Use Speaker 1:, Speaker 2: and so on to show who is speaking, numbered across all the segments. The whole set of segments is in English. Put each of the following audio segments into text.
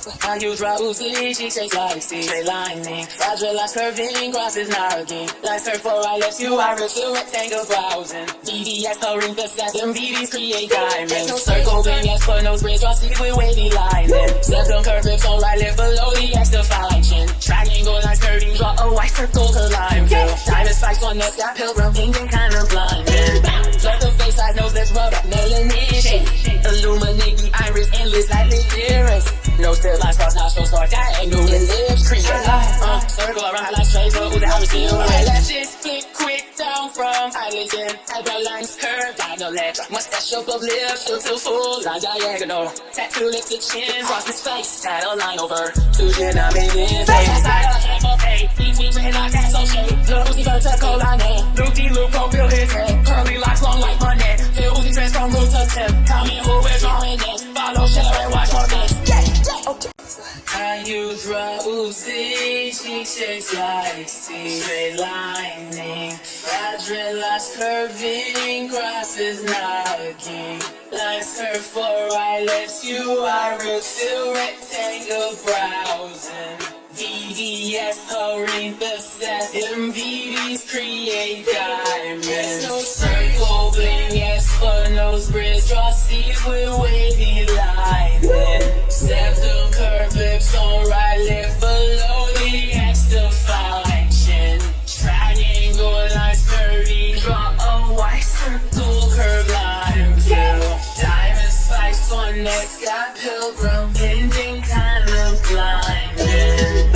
Speaker 1: I use Lil Uzi, she shakes like C. Straight lining, fragile as curving, crosses narrowing. Life's curve for I left you, I reveal rectangle browsing. DDS covering the sets, MVDs create diamonds. No circle, then yes, for no bridge, draw C's with wavy lining. Septum curve lips on right lip below the X definition. Triangle lines curving, draw a white circle to line fill. Diamond spikes on neck, got pilgrim, thinking kinda blinding. Flood the face, eyes, nose, lips, rub, melanin shade. Illuminate the iris, endless like the iris. No stairs, lines, cross, nostrils, start diagonal, and lips create. Circle around, highlights, trace, Lil Uzi, I reveal. Eyelashes flick quick down from eyelids and eyebrow lines curve, diagonal, mustache up of lips, till full line diagonal. Tattoo lips to chin, cross his face, tied a line over. Two chin, I made it face. Side of half of A, between dreadlock, that's so shade. Lil Uzi Vert to cold line head. Loop, gon' feel his head. Curly locks long like money. Lil Uzi trends from root to tip. Comment who we're drawing this. Follow, share, and watch more this. Okay. I use Lil Uzi, she shakes like C. Straight lining, fragile as curving, crosses knocking. Life's curve for I let you iris, still rectangle browsing. VDS hurrying the sets, MVDs create diamonds. No circle bling, yes for nose bridge, draw C's with wavy lining. Septum curve lips on right lip below the X definition. Triangle lines curvy, draw a white circle curve line fill. Diamond spikes on neck, got pilgrim, ending kind of blinding.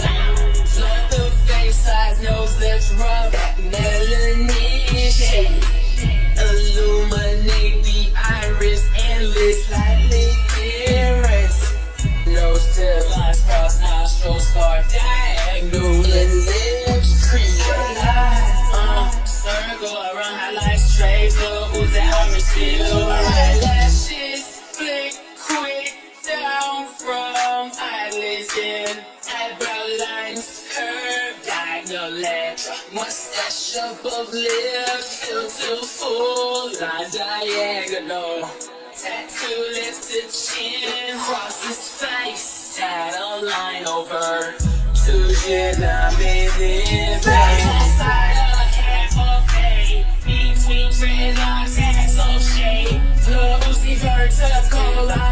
Speaker 1: Flood the face, eyes, nose, lips, rub, melanin shade. Illuminate the iris, endless like the iris. Nose tips, lines, cross, nostrils, start diagonal, and lips create. Circle around, highlights, trace, Lil Uzi, I reveal. Eyelashes flick quick down from eyelids and eyebrow lines curve diagonal. Mustache above lips, fill till full line diagonal. Tattoo lips to chin, cross his face, tied a line over. Two chin, I made it face. Side of half of A, between dreadlocks, axle shade. Lil Uzi Vert to cold line.